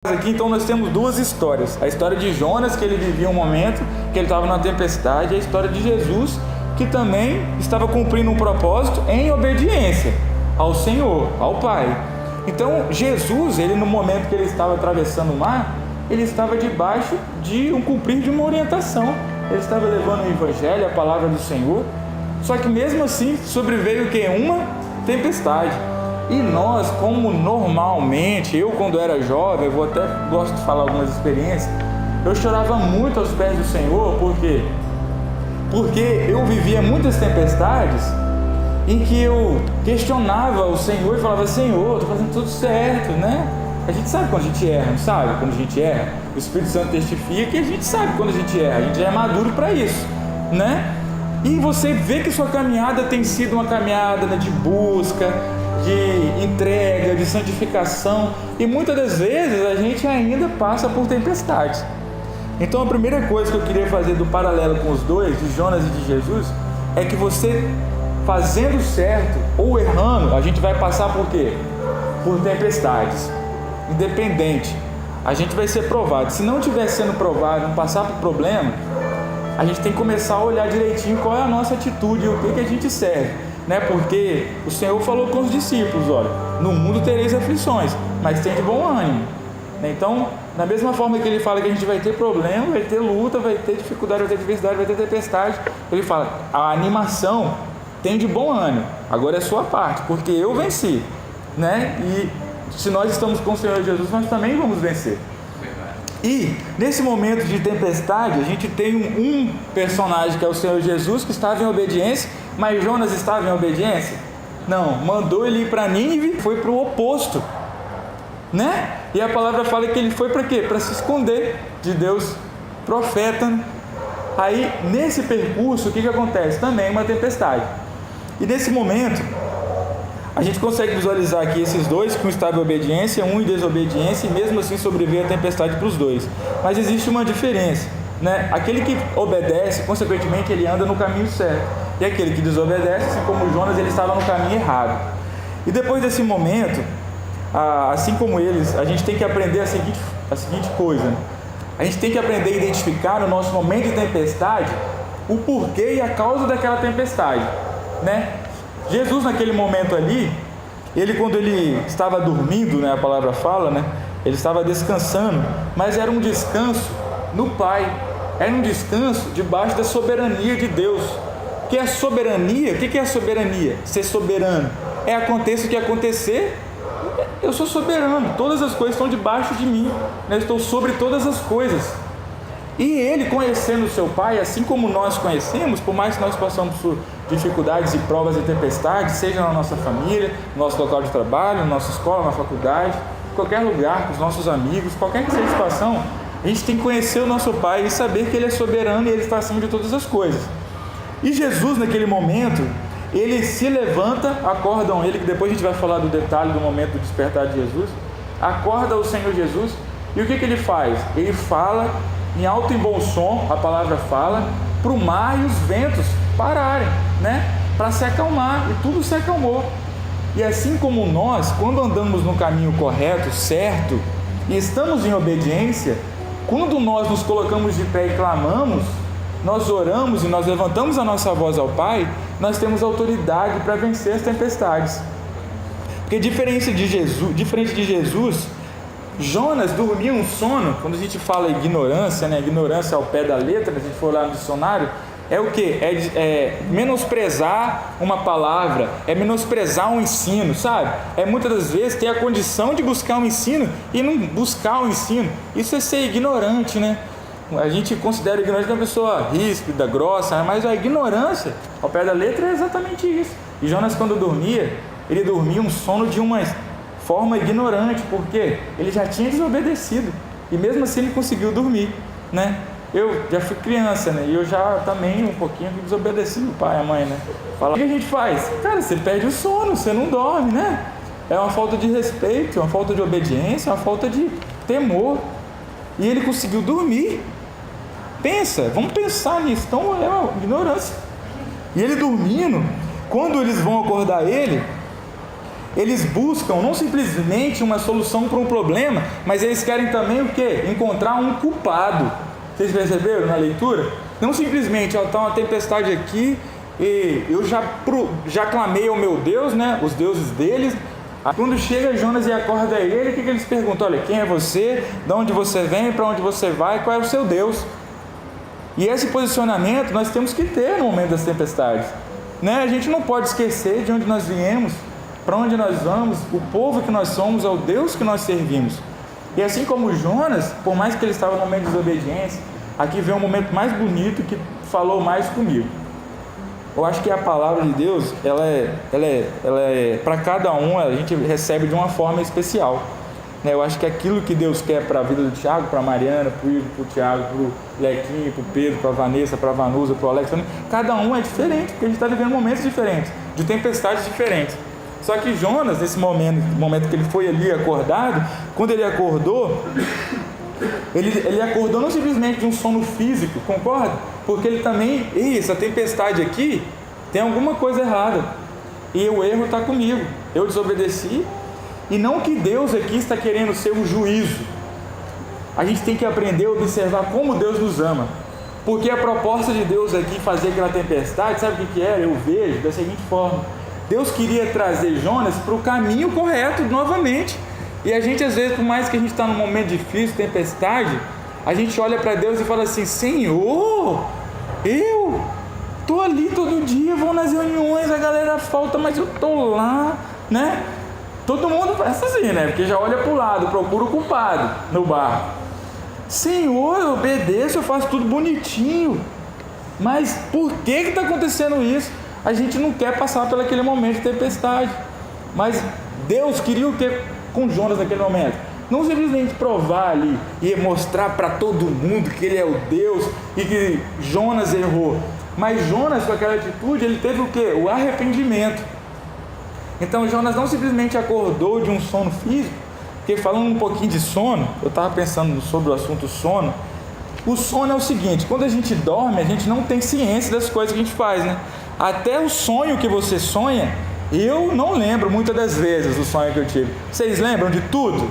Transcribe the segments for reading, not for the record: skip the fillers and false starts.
Aqui então nós temos duas histórias: a história de Jonas, que ele vivia um momento que ele estava na tempestade, e a história de Jesus, que também estava cumprindo um propósito em obediência ao Senhor, ao Pai. Então Jesus, ele no momento que ele estava atravessando o mar, ele estava debaixo de um cumprir de uma orientação. Ele estava levando o Evangelho, a palavra do Senhor. Só que mesmo assim sobreveio o que? Uma tempestade. E nós, como normalmente, eu quando era jovem, eu até gosto de falar algumas experiências, eu chorava muito aos pés do Senhor. Por quê? Porque eu vivia muitas tempestades em que eu questionava o Senhor e falava: Senhor, estou fazendo tudo certo, né? A gente sabe quando a gente erra, não sabe? Quando a gente erra, o Espírito Santo testifica que a gente sabe quando a gente erra, a gente já é maduro para isso, né? E você vê que sua caminhada tem sido uma caminhada, né, de busca, de entrega, de santificação, e muitas das vezes a gente ainda passa por tempestades. Então a primeira coisa que eu queria fazer do paralelo com os dois, de Jonas e de Jesus, é que você fazendo certo ou errando, a gente vai passar por quê? Por tempestades. Independente, a gente vai ser provado. Se não estiver sendo provado, não passar por problema, a gente tem que começar a olhar direitinho qual é a nossa atitude e o que a gente serve, né? Porque o Senhor falou com os discípulos: olha, no mundo tereis aflições, mas tem de bom ânimo, né? Então, da mesma forma que ele fala que a gente vai ter problema, vai ter luta, vai ter dificuldade, vai ter adversidade, vai ter tempestade, ele fala: a animação tem de bom ânimo, agora é sua parte, porque eu venci, né? E se nós estamos com o Senhor Jesus, nós também vamos vencer. E nesse momento de tempestade, a gente tem um personagem que é o Senhor Jesus, que estava em obediência. Mas Jonas estava em obediência? Não, mandou ele ir para Nínive, foi para o oposto, né? E a palavra fala que ele foi para quê? Para se esconder de Deus, profeta. Aí nesse percurso, o que acontece? Também uma tempestade. E nesse momento a gente consegue visualizar aqui esses dois, que um estava em obediência, um em desobediência, e mesmo assim sobreveio a tempestade para os dois. Mas existe uma diferença, né? Aquele que obedece, consequentemente, ele anda no caminho certo. E aquele que desobedece, assim como Jonas, ele estava no caminho errado. E depois desse momento, assim como eles, a gente tem que aprender a seguinte coisa, né? A gente tem que aprender a identificar no nosso momento de tempestade o porquê e a causa daquela tempestade, né? Jesus naquele momento ali, quando ele estava dormindo, né, a palavra fala, né, ele estava descansando, mas era um descanso no Pai, era um descanso debaixo da soberania de Deus. Que é soberania? O que é a soberania? Ser soberano é aconteça o que acontecer, eu sou soberano, todas as coisas estão debaixo de mim, né? Eu estou sobre todas as coisas. E ele, conhecendo o seu Pai, assim como nós conhecemos, por mais que nós passamos por dificuldades e provas e tempestades, seja na nossa família, no nosso local de trabalho, na nossa escola, na faculdade, em qualquer lugar, com os nossos amigos, qualquer que seja a situação, a gente tem que conhecer o nosso Pai e saber que Ele é soberano e Ele está acima de todas as coisas. E Jesus, naquele momento, ele se levanta, acordam ele, que depois a gente vai falar do detalhe do momento do despertar de Jesus, acorda o Senhor Jesus, e o que ele faz? Ele fala em alto e bom som, a palavra fala, para o mar e os ventos pararem, né? Para se acalmar, e tudo se acalmou. E assim como nós, quando andamos no caminho correto, certo, e estamos em obediência, quando nós nos colocamos de pé e clamamos, nós oramos e nós levantamos a nossa voz ao Pai, nós temos autoridade para vencer as tempestades. Porque diferente de Jesus, Jonas dormia um sono. Quando a gente fala ignorância, né? Ignorância ao pé da letra, se a gente for lá no dicionário, é o que? É menosprezar uma palavra, é menosprezar um ensino, sabe? É muitas das vezes ter a condição de buscar um ensino e não buscar o ensino. Isso é ser ignorante, né? A gente considera o ignorante uma pessoa ríspida, grossa, mas a ignorância ao pé da letra é exatamente isso. E Jonas, quando dormia, ele dormia um sono de uma forma ignorante, porque ele já tinha desobedecido, e mesmo assim ele conseguiu dormir, né? Eu já fui criança, né? E eu já também um pouquinho desobedeci o pai e a mãe, né? O que a gente faz? Cara, você perde o sono, você não dorme, né? É uma falta de respeito, é uma falta de obediência, é uma falta de temor. E ele conseguiu dormir. Pensa, vamos pensar nisso. Então é uma ignorância. E ele dormindo, quando eles vão acordar ele, Eles buscam não simplesmente uma solução para um problema, mas eles querem também o quê? Encontrar um culpado. Vocês perceberam na leitura? Não simplesmente, está uma tempestade aqui e eu já clamei ao meu Deus, né? Os deuses deles. Quando chega Jonas e acorda ele, o que eles perguntam? Olha, quem é você? De onde você vem? Para onde você vai? Qual é o seu Deus? E esse posicionamento nós temos que ter no momento das tempestades, né? A gente não pode esquecer de onde nós viemos, para onde nós vamos, o povo que nós somos, ao Deus que nós servimos. E assim como Jonas, por mais que ele estava no momento de desobediência, aqui vem um momento mais bonito que falou mais comigo. Eu acho que a palavra de Deus, ela é para cada um, a gente recebe de uma forma especial. Eu acho que aquilo que Deus quer para a vida do Tiago, para a Mariana, para o Igor, para o Tiago, para o Lequinho, para o Pedro, para a Vanessa, para a Vanusa, para o Alex, cada um é diferente, porque a gente está vivendo momentos diferentes, de tempestades diferentes. Só que Jonas, nesse momento que ele foi ali acordado, quando ele acordou, ele acordou não simplesmente de um sono físico, concorda? Porque ele também, essa tempestade aqui, tem alguma coisa errada, e o erro está comigo, eu desobedeci, e não que Deus aqui está querendo ser um juízo. A gente tem que aprender a observar como Deus nos ama, porque a proposta de Deus aqui fazer aquela tempestade, sabe o que era? Eu vejo da seguinte forma: Deus queria trazer Jonas para o caminho correto novamente. E a gente às vezes, por mais que a gente está num momento difícil, tempestade, a gente olha para Deus e fala assim: Senhor, eu estou ali todo dia, vou nas reuniões, a galera falta, mas eu estou lá, né? Todo mundo pensa assim, né? Porque já olha para o lado, procura o culpado no barco. Senhor, eu obedeço, eu faço tudo bonitinho, mas por que está acontecendo isso? A gente não quer passar por aquele momento de tempestade. Mas Deus queria o que com Jonas naquele momento? Não simplesmente provar ali e mostrar para todo mundo que ele é o Deus e que Jonas errou. Mas Jonas, com aquela atitude, ele teve o que? O arrependimento. Então Jonas não simplesmente acordou de um sono físico, porque falando um pouquinho de sono, eu estava pensando sobre o assunto sono. O sono é o seguinte: quando a gente dorme, a gente não tem ciência das coisas que a gente faz, né? Até o sonho que você sonha, eu não lembro muitas das vezes do sonho que eu tive. Vocês lembram de tudo?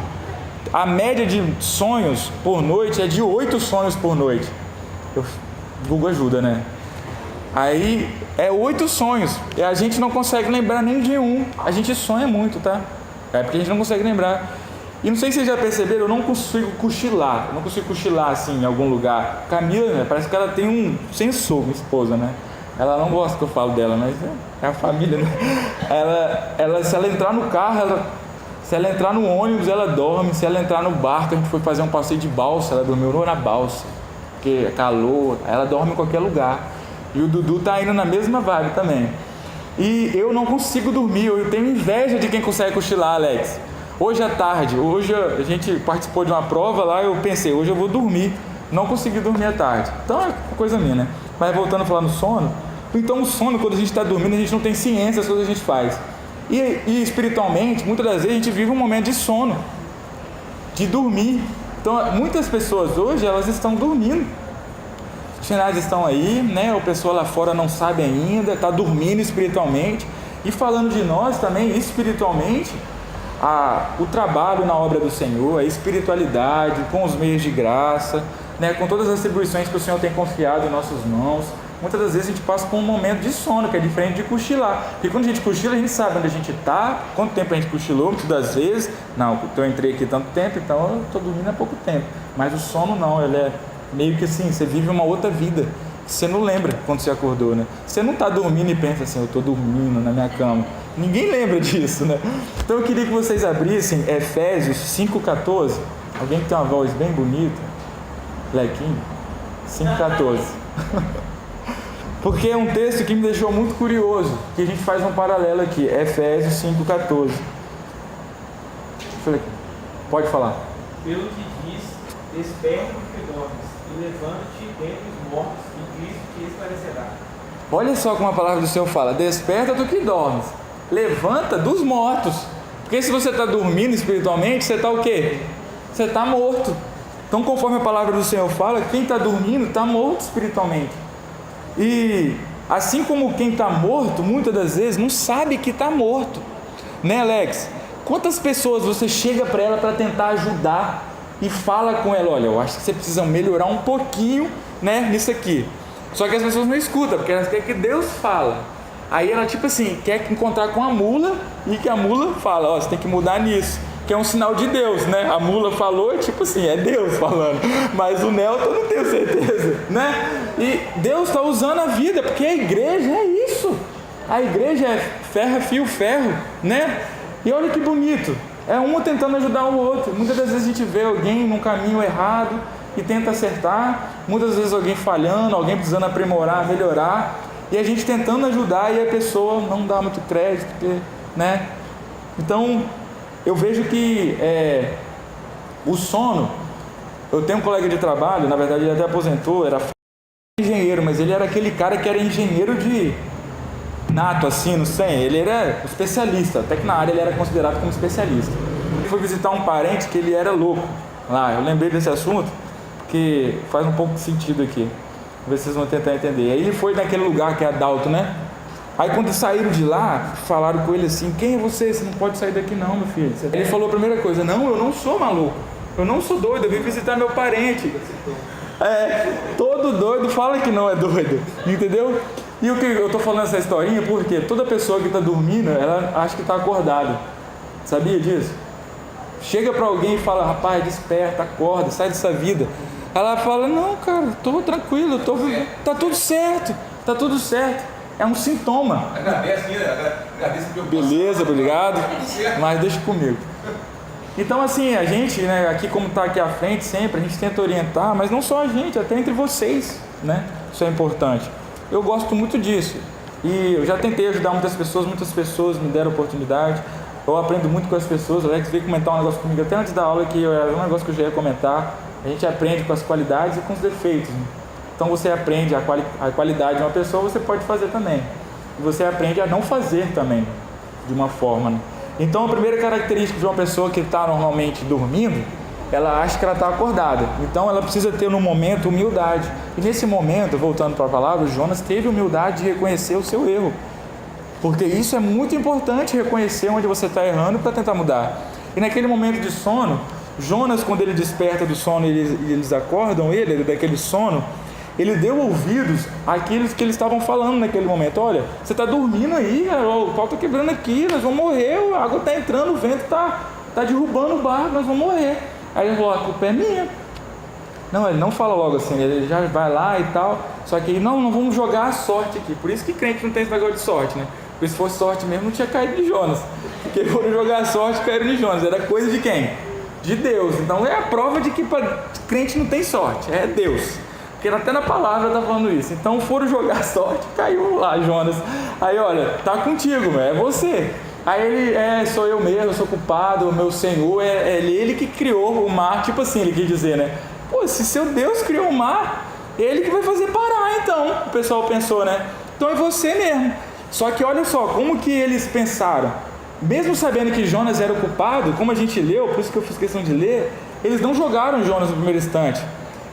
A média de sonhos por noite é de 8 sonhos por noite. Google ajuda, né? Aí é 8 sonhos e a gente não consegue lembrar nem de um. A gente sonha muito, tá? É porque a gente não consegue lembrar. E não sei se vocês já perceberam, eu não consigo cochilar. Eu não consigo cochilar assim em algum lugar. Camila, né, parece que ela tem um sensor, minha esposa, né? Ela não gosta que eu falo dela, mas é a família, né? Ela, se ela entrar no carro, se ela entrar no ônibus, ela dorme. Se ela entrar no barco, a gente foi fazer um passeio de balsa, ela dormiu na balsa, porque é calor, ela dorme em qualquer lugar. E o Dudu tá indo na mesma vibe também. E eu não consigo dormir, eu tenho inveja de quem consegue cochilar, Alex. Hoje à tarde, a gente participou de uma prova lá, eu pensei, hoje eu vou dormir. Não consegui dormir à tarde. Então é coisa minha, né? Mas voltando a falar no sono, então o sono, quando a gente está dormindo, a gente não tem ciência das coisas que a gente faz. E espiritualmente, muitas das vezes a gente vive um momento de sono, de dormir. Então muitas pessoas hoje, elas estão dormindo. Os sinais estão aí, né? O pessoal lá fora não sabe ainda, está dormindo espiritualmente. E falando de nós também, espiritualmente, o trabalho na obra do Senhor, a espiritualidade, com os meios de graça, né? Com todas as atribuições que o Senhor tem confiado em nossas mãos. Muitas das vezes a gente passa por um momento de sono, que é diferente de cochilar. Porque quando a gente cochila, a gente sabe onde a gente está, quanto tempo a gente cochilou, muitas das vezes. Não, eu entrei aqui tanto tempo, então eu estou dormindo há pouco tempo. Mas o sono não, ele é meio que assim, você vive uma outra vida. Você não lembra quando você acordou, né? Você não está dormindo e pensa assim, eu estou dormindo na minha cama. Ninguém lembra disso, né? Então eu queria que vocês abrissem Efésios 5,14. Alguém que tem uma voz bem bonita? Lequinho? 5,14. Porque é um texto que me deixou muito curioso, que a gente faz um paralelo aqui. Efésios 5,14. Deixa eu ver aqui. Pode falar. Pelo que diz, desperta que dormes, e levante dentre os mortos, e Cristo te esclarecerá. Olha só como a palavra do Senhor fala: desperta do que dormes, levanta dos mortos. Porque se você está dormindo espiritualmente, você está o quê? Você está morto. Então, conforme a palavra do Senhor fala, quem está dormindo está morto espiritualmente. E assim como quem está morto, muitas das vezes não sabe que está morto. Né, Alex? Quantas pessoas você chega para ela para tentar ajudar e fala com ela, olha, eu acho que você precisa melhorar um pouquinho, né, nisso aqui. Só que as pessoas não escutam, porque elas querem que Deus fala. Aí ela, tipo assim, quer encontrar com a mula e que a mula fala, ó, você tem que mudar nisso. Que é um sinal de Deus, né? A mula falou, tipo assim, é Deus falando. Mas o Nelton eu não tenho certeza, né? E Deus está usando a vida, porque a igreja é isso. A igreja é ferro, fio, ferro, né? E olha que bonito. É um tentando ajudar o outro. Muitas das vezes a gente vê alguém num caminho errado e tenta acertar. Muitas vezes alguém falhando, alguém precisando aprimorar, melhorar. E a gente tentando ajudar e a pessoa não dá muito crédito, né? Então, eu vejo que o sono... Eu tenho um colega de trabalho, na verdade ele até aposentou, era engenheiro, mas ele era aquele cara que era engenheiro de nato, assim, não sei. Ele era especialista, até que na área ele era considerado como especialista. Ele foi visitar um parente que ele era louco lá. Eu lembrei desse assunto, porque faz um pouco de sentido aqui. Vamos ver se vocês vão tentar entender. Aí ele foi naquele lugar que é Adalto, né? Aí quando saíram de lá, falaram com ele assim, quem é você? Você não pode sair daqui não, meu filho. Ele falou a primeira coisa, não, eu não sou maluco. Eu não sou doido, eu vim visitar meu parente. Todo doido fala que não é doido, entendeu? E o que eu tô falando essa historinha porque toda pessoa que está dormindo, ela acha que está acordada. Sabia disso? Chega para alguém e fala, rapaz, desperta, acorda, sai dessa vida. Ela fala, não, cara, tô tranquilo, tá tudo certo, tá tudo certo. É um sintoma. Agradece. Beleza, obrigado, mas deixa comigo. Então assim, a gente, né, aqui como está aqui à frente sempre, a gente tenta orientar, mas não só a gente, até entre vocês, né? Isso é importante. Eu gosto muito disso. E eu já tentei ajudar muitas pessoas me deram oportunidade. Eu aprendo muito com as pessoas. O Alex veio comentar um negócio comigo até antes da aula, que era um negócio que eu já ia comentar. A gente aprende com as qualidades e com os defeitos, né? Então você aprende a qualidade de uma pessoa, você pode fazer também. E você aprende a não fazer também, de uma forma, né? Então a primeira característica de uma pessoa que está normalmente dormindo, ela acha que ela está acordada. Então ela precisa ter no momento humildade. E nesse momento, voltando para a palavra, Jonas teve humildade de reconhecer o seu erro. Porque isso é muito importante, reconhecer onde você está errando para tentar mudar. E naquele momento de sono, Jonas, quando ele desperta do sono e eles acordam ele daquele sono, ele deu ouvidos àqueles que eles estavam falando naquele momento. Olha, você está dormindo aí, o pau está quebrando aqui, nós vamos morrer, a água está entrando, o vento está derrubando o barco, nós vamos morrer. Aí ele falou, a culpa é minha. Não, ele não fala logo assim, ele já vai lá e tal. Só que não vamos jogar a sorte aqui. Por isso que crente não tem esse negócio de sorte, né? Porque se fosse sorte mesmo, não tinha caído de Jonas. Porque foram jogar a sorte e caíram de Jonas. Era coisa de quem? De Deus. Então é a prova de que crente não tem sorte, é Deus. Porque até na palavra está falando isso. Então foram jogar sorte, caiu lá Jonas. Aí olha, tá contigo, é você. Aí ele, sou eu mesmo, eu sou culpado, o meu Senhor, é ele que criou o mar. Tipo assim, ele quis dizer, né? Pô, se seu Deus criou o mar, ele que vai fazer parar então. O pessoal pensou, né? Então é você mesmo. Só que olha só, como que eles pensaram? Mesmo sabendo que Jonas era o culpado, como a gente leu, por isso que eu fiz questão de ler, eles não jogaram Jonas no primeiro instante.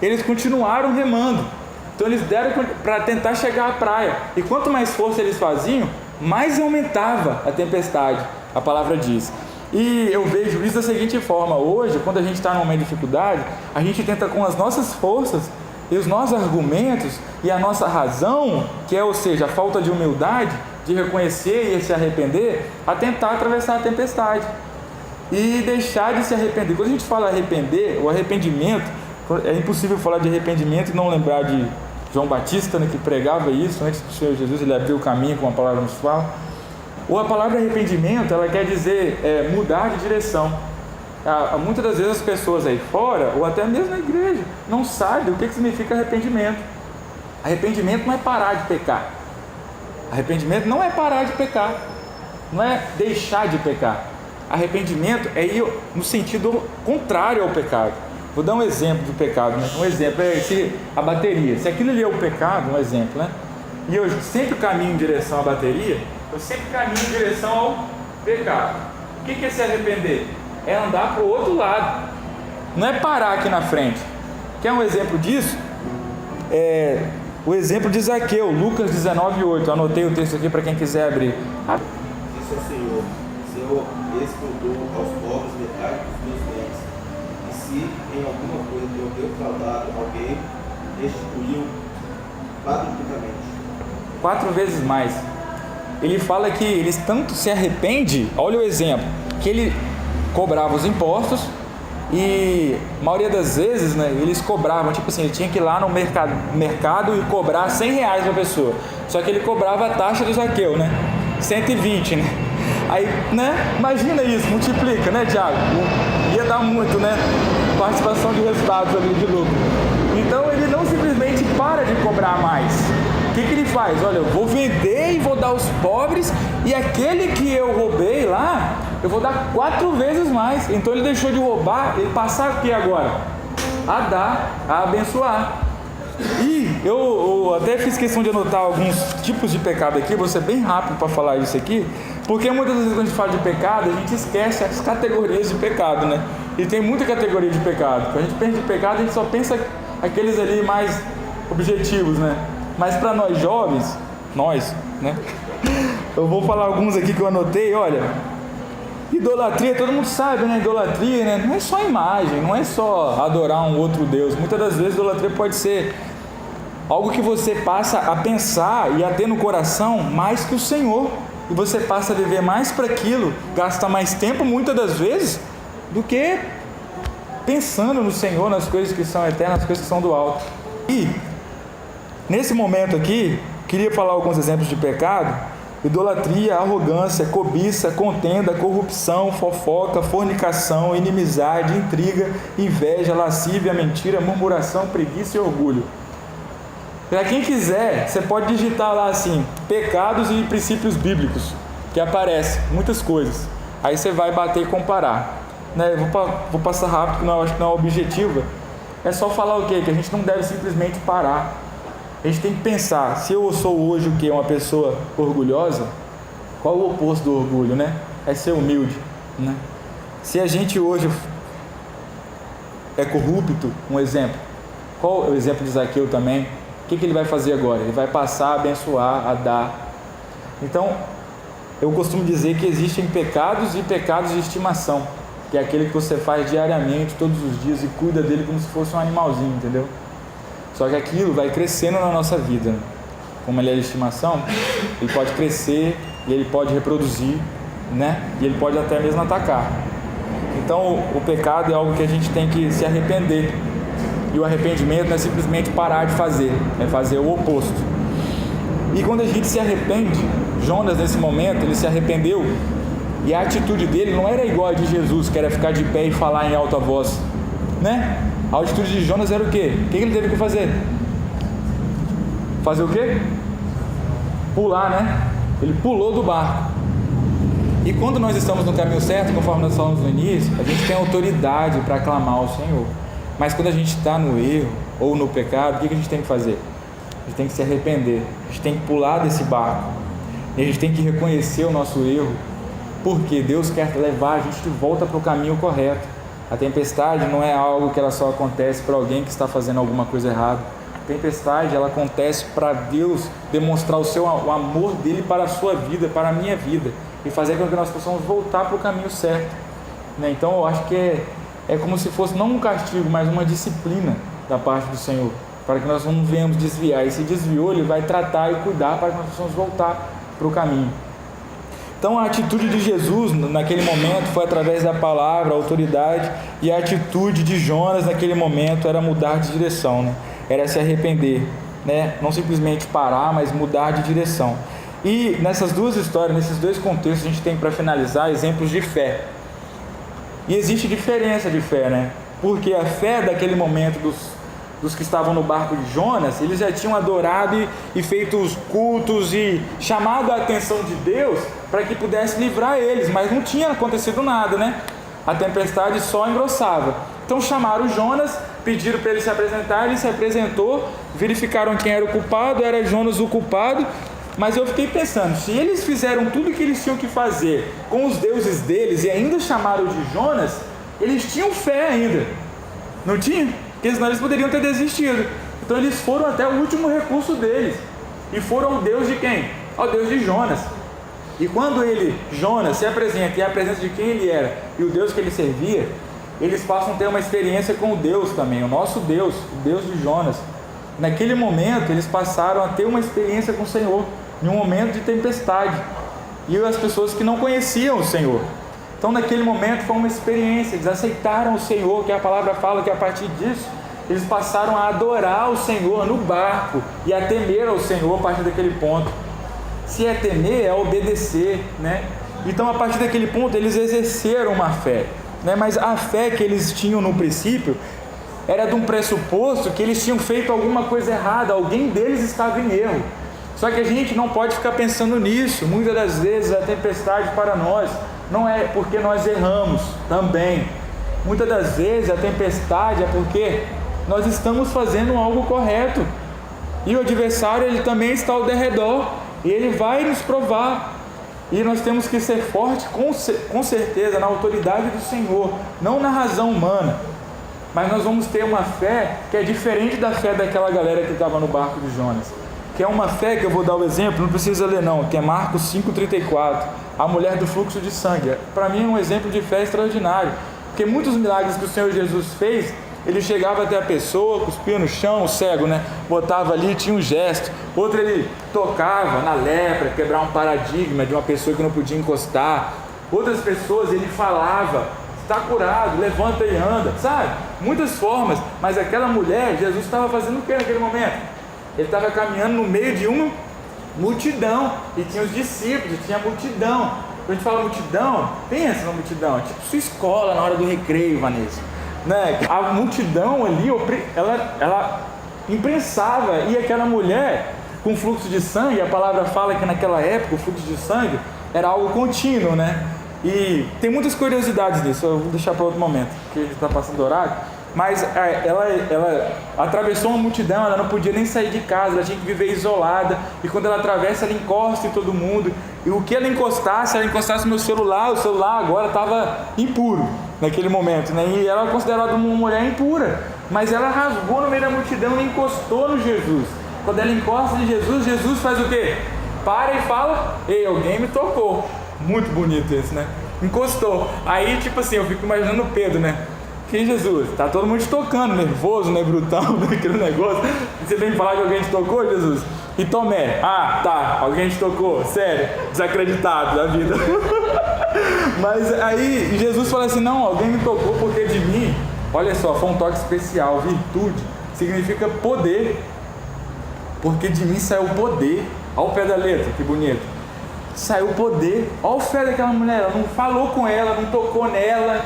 Eles continuaram remando. Então eles deram para tentar chegar à praia. E quanto mais força eles faziam, mais aumentava a tempestade, a palavra diz. E eu vejo isso da seguinte forma: hoje, quando a gente está num momento de dificuldade, a gente tenta com as nossas forças e os nossos argumentos e a nossa razão, que é, ou seja, a falta de humildade, de reconhecer e se arrepender, a tentar atravessar a tempestade e deixar de se arrepender. Quando a gente fala arrepender, o arrependimento, é impossível falar de arrependimento e não lembrar de João Batista, né, que pregava isso antes do Senhor Jesus. Ele abriu o caminho, como a palavra nos fala. Ou a palavra arrependimento, ela quer dizer mudar de direção. Muitas das vezes as pessoas aí fora, ou até mesmo na igreja, não sabem o que significa arrependimento. Arrependimento não é parar de pecar. Arrependimento não é parar de pecar, não é deixar de pecar. Arrependimento é ir no sentido contrário ao pecado. Vou dar um exemplo de pecado, né? Um exemplo é a bateria. Se aquilo ali é o pecado, um exemplo, né? E eu sempre caminho em direção à bateria, eu sempre caminho em direção ao pecado. O que é se arrepender? É andar para o outro lado. Não é parar aqui na frente. Quer um exemplo disso? O exemplo de Zaqueu, Lucas 19:8. Anotei o texto aqui para quem quiser abrir. Disse ao Senhor: se Senhor expulsou aos pobres metade dos meus bens. E se em alguma coisa eu defraudado alguém, restituiu quadruplicamente. 4 vezes mais. Ele fala que eles tanto se arrependem, olha o exemplo, que ele cobrava os impostos e a maioria das vezes, né, eles cobravam, tipo assim, ele tinha que ir lá no mercado e cobrar R$100 para a pessoa. Só que ele cobrava a taxa do Zaqueu, né? 120, né? Aí, né? Imagina isso, multiplica, né, Thiago? Ia dar muito, né? Participação de resultados ali de lucro. Então ele não simplesmente para de cobrar mais. O que ele faz? Olha, eu vou vender e vou dar aos pobres, e aquele que eu roubei lá, eu vou dar 4 vezes mais. Então ele deixou de roubar, ele passar o que agora? A dar, a abençoar. E eu até fiz questão de anotar alguns tipos de pecado aqui, vou ser bem rápido para falar isso aqui, porque muitas vezes quando a gente fala de pecado, a gente esquece as categorias de pecado, né? E tem muita categoria de pecado. Quando a gente pensa de pecado, a gente só pensa aqueles ali mais objetivos, né? Mas para nós jovens, né? Eu vou falar alguns aqui que eu anotei, olha. Idolatria, todo mundo sabe, né? Idolatria, né? Não é só imagem, não é só adorar um outro Deus. Muitas das vezes idolatria pode ser algo que você passa a pensar e a ter no coração mais que o Senhor. E você passa a viver mais para aquilo, gasta mais tempo muitas das vezes do que pensando no Senhor, nas coisas que são eternas, nas coisas que são do alto. E nesse momento aqui, queria falar alguns exemplos de pecado. Idolatria, arrogância, cobiça, contenda, corrupção, fofoca, fornicação, inimizade, intriga, inveja, lascívia, mentira, murmuração, preguiça e orgulho. Para quem quiser, você pode digitar lá assim, pecados e princípios bíblicos, que aparece muitas coisas. Aí você vai bater e comparar. Né? Vou passar rápido, porque acho que não é objetivo. É só falar o quê? Que a gente não deve simplesmente parar. A gente tem que pensar, se eu sou hoje o que? Uma pessoa orgulhosa, qual o oposto do orgulho, né? É ser humilde, né? Se a gente hoje é corrupto, um exemplo, qual é o exemplo de Zaqueu também? O que ele vai fazer agora? Ele vai passar a abençoar, a dar. Então, eu costumo dizer que existem pecados e pecados de estimação, que é aquele que você faz diariamente, todos os dias, e cuida dele como se fosse um animalzinho, entendeu? Só que aquilo vai crescendo na nossa vida. Como ele é de estimação, ele pode crescer e ele pode reproduzir, né? E ele pode até mesmo atacar. Então o pecado é algo que a gente tem que se arrepender. E o arrependimento não é simplesmente parar de fazer, é fazer o oposto. E quando a gente se arrepende, Jonas nesse momento, ele se arrependeu, e a atitude dele não era igual a de Jesus, que era ficar de pé e falar em alta voz, né? A atitude de Jonas era o quê? O que ele teve que fazer? Fazer o quê? Pular, né? Ele pulou do barco. E quando nós estamos no caminho certo, conforme nós falamos no início, a gente tem autoridade para clamar ao Senhor. Mas quando a gente está no erro ou no pecado, o que a gente tem que fazer? A gente tem que se arrepender. A gente tem que pular desse barco. E a gente tem que reconhecer o nosso erro, porque Deus quer levar a gente de volta para o caminho correto. A tempestade não é algo que ela só acontece para alguém que está fazendo alguma coisa errada. A tempestade, ela acontece para Deus demonstrar o amor dele para a sua vida, para a minha vida, e fazer com que nós possamos voltar para o caminho certo, né? Então eu acho que é como se fosse não um castigo, mas uma disciplina da parte do Senhor, para que nós não venhamos desviar. E se desviou, ele vai tratar e cuidar para que nós possamos voltar para o caminho. Então a atitude de Jesus naquele momento foi através da palavra, a autoridade, e a atitude de Jonas naquele momento era mudar de direção, né? Era se arrepender, né? Não simplesmente parar, mas mudar de direção. E nessas duas histórias, nesses dois contextos, a gente tem, para finalizar, exemplos de fé. E existe diferença de fé, né? Porque a fé daquele momento dos que estavam no barco de Jonas, eles já tinham adorado e feito os cultos e chamado a atenção de Deus para que pudesse livrar eles, mas não tinha acontecido nada, né? A tempestade só engrossava. Então chamaram Jonas, pediram para ele se apresentar, ele se apresentou, verificaram quem era o culpado, era Jonas o culpado. Mas eu fiquei pensando, se eles fizeram tudo o que eles tinham que fazer com os deuses deles e ainda chamaram de Jonas, eles tinham fé ainda, não tinham? Porque senão eles poderiam ter desistido. Então eles foram até o último recurso deles, e foram ao Deus de quem? Ao Deus de Jonas. E quando Jonas, se apresenta, e a presença de quem ele era e o Deus que ele servia, eles passam a ter uma experiência com o Deus também, o nosso Deus, o Deus de Jonas. Naquele momento, eles passaram a ter uma experiência com o Senhor, em um momento de tempestade. E as pessoas que não conheciam o Senhor. Então, naquele momento, foi uma experiência. Eles aceitaram o Senhor, que a palavra fala que a partir disso, eles passaram a adorar o Senhor no barco e a temer ao Senhor a partir daquele ponto. Se é temer, é obedecer, né? Então, a partir daquele ponto, eles exerceram uma fé, né? Mas a fé que eles tinham no princípio era de um pressuposto que eles tinham feito alguma coisa errada, alguém deles estava em erro. Só que a gente não pode ficar pensando nisso. Muitas das vezes a tempestade para nós não é porque nós erramos também. Muitas das vezes a tempestade é porque nós estamos fazendo algo correto. E o adversário, ele também está ao derredor. E ele vai nos provar. E nós temos que ser fortes, com certeza, na autoridade do Senhor, não na razão humana. Mas nós vamos ter uma fé que é diferente da fé daquela galera que estava no barco de Jonas. Que é uma fé que eu vou dar o exemplo, não precisa ler não, que é Marcos 5,34, a mulher do fluxo de sangue. Para mim é um exemplo de fé extraordinário, porque muitos milagres que o Senhor Jesus fez, ele chegava até a pessoa, cuspia no chão, o cego, né? Botava ali, tinha um gesto. Outro, ele tocava na lepra, quebrar um paradigma de uma pessoa que não podia encostar. Outras pessoas, ele falava, está curado, levanta e anda, sabe? Muitas formas, mas aquela mulher, Jesus estava fazendo o que naquele momento? Ele estava caminhando no meio de uma multidão, e tinha os discípulos, e tinha a multidão. Quando a gente fala multidão, pensa na multidão, tipo sua escola na hora do recreio, Vanessa, né? A multidão ali, ela imprensava, e aquela mulher com fluxo de sangue, a palavra fala que naquela época o fluxo de sangue era algo contínuo, né? E tem muitas curiosidades disso, eu vou deixar para outro momento, porque a gente está passando do horário. Mas ela atravessou uma multidão, ela não podia nem sair de casa, ela tinha que viver isolada. E quando ela atravessa, ela encosta em todo mundo. E o que ela encostasse no meu celular, o celular agora estava impuro naquele momento, né? E ela era considerada uma mulher impura. Mas ela rasgou no meio da multidão e encostou no Jesus. Quando ela encosta em Jesus, Jesus faz o quê? Para e fala: ei, alguém me tocou. Muito bonito esse, né? Encostou. Aí, tipo assim, eu fico imaginando o Pedro, né? Que Jesus, tá todo mundo te tocando, nervoso, né, brutal, né, aquele negócio. Você vem falar que alguém te tocou, Jesus? E Tomé, tá, alguém te tocou, sério, desacreditado da vida. Mas aí Jesus fala assim: não, alguém me tocou porque de mim, olha só, foi um toque especial. Virtude significa poder, porque de mim saiu o poder. Olha o pé da letra, que bonito. Saiu o poder. Olha o fé daquela mulher, ela não falou com ela, não tocou nela,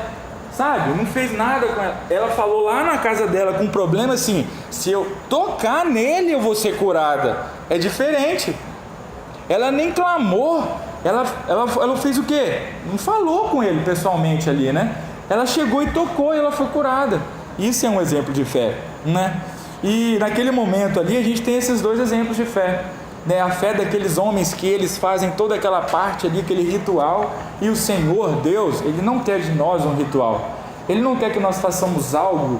sabe, não fez nada com ela. Ela falou lá na casa dela com um problema assim: se eu tocar nele eu vou ser curada. É diferente. Ela nem clamou. Ela fez o quê? Não falou com ele pessoalmente ali, né? Ela chegou e tocou e ela foi curada. Isso é um exemplo de fé, né? E naquele momento ali a gente tem esses dois exemplos de fé, né? A fé daqueles homens que eles fazem toda aquela parte ali, aquele ritual. E o Senhor Deus, Ele não quer de nós um ritual. Ele não quer que nós façamos algo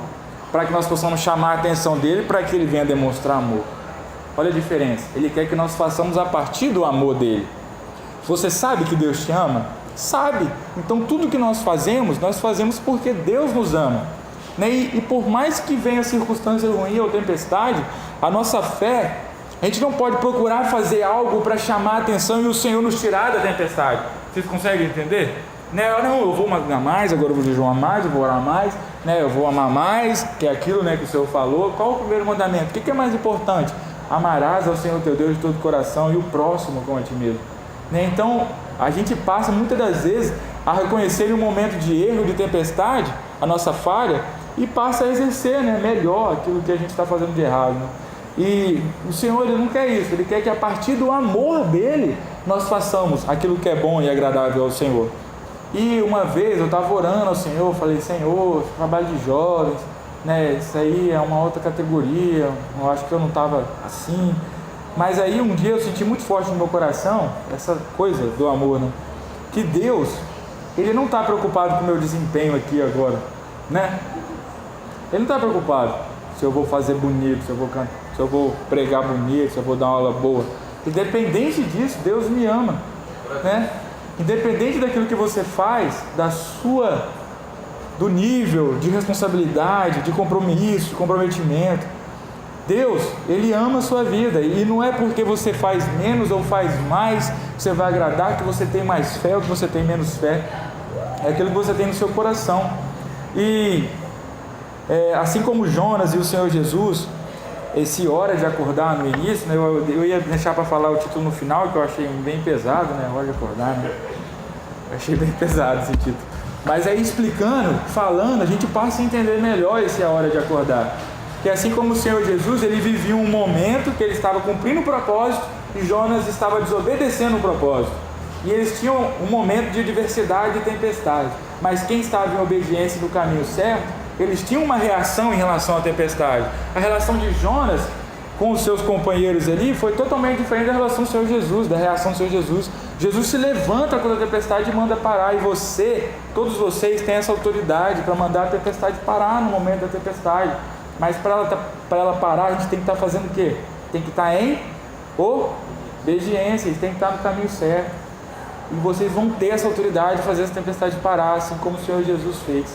para que nós possamos chamar a atenção dEle, para que Ele venha demonstrar amor. Olha a diferença. Ele quer que nós façamos a partir do amor dEle. Você sabe que Deus te ama? Sabe. Então tudo que nós fazemos porque Deus nos ama, né? E por mais que venha circunstância ruim ou tempestade, a nossa fé, a gente não pode procurar fazer algo para chamar a atenção e o Senhor nos tirar da tempestade. Vocês conseguem entender? Né? Não, eu vou amar mais, agora eu vou jejuar mais, eu vou orar mais, né? Eu vou amar mais, que é aquilo, né, que o Senhor falou. Qual o primeiro mandamento? O que é mais importante? Amarás ao Senhor teu Deus de todo o coração e o próximo como a ti mesmo. Né? Então, a gente passa muitas das vezes a reconhecer em um momento de erro, de tempestade, a nossa falha, e passa a exercer, né, melhor aquilo que a gente está fazendo de errado, né? E o Senhor, Ele não quer isso. Ele quer que a partir do amor dEle nós façamos aquilo que é bom e agradável ao Senhor. E uma vez eu estava orando ao Senhor, falei: Senhor, trabalho de jovens, né, isso aí é uma outra categoria, eu acho que eu não estava assim. Mas aí um dia eu senti muito forte no meu coração essa coisa do amor, né? Que Deus, Ele não está preocupado com o meu desempenho aqui agora, né? Ele não está preocupado se eu vou fazer bonito, se eu vou cantar, se eu vou pregar bonito, se eu vou dar uma aula boa. Independente disso, Deus me ama. né? Independente daquilo que você faz, do nível de responsabilidade, de compromisso, de comprometimento, Deus, Ele ama a sua vida, e não é porque você faz menos ou faz mais que você vai agradar, que você tem mais fé ou que você tem menos fé. É aquilo que você tem no seu coração. E assim como Jonas e o Senhor Jesus, esse hora de acordar no início, né, eu ia deixar para falar o título no final, que eu achei bem pesado, né? Hora de acordar, né? Eu achei bem pesado esse título. Mas aí explicando, falando, a gente passa a entender melhor esse hora de acordar. Que assim como o Senhor Jesus, ele vivia um momento que ele estava cumprindo o propósito e Jonas estava desobedecendo o propósito. E eles tinham um momento de adversidade e tempestade. Mas quem estava em obediência no caminho certo, eles tinham uma reação em relação à tempestade. A relação de Jonas com os seus companheiros ali foi totalmente diferente da relação do Senhor Jesus, da reação do Senhor Jesus. Jesus se levanta quando a tempestade e manda parar, e todos vocês têm essa autoridade para mandar a tempestade parar no momento da tempestade. Mas para ela parar, a gente tem que estar fazendo o quê? Tem que estar em obediência, tem que estar no caminho certo. E vocês vão ter essa autoridade de fazer essa tempestade parar, assim como o Senhor Jesus fez.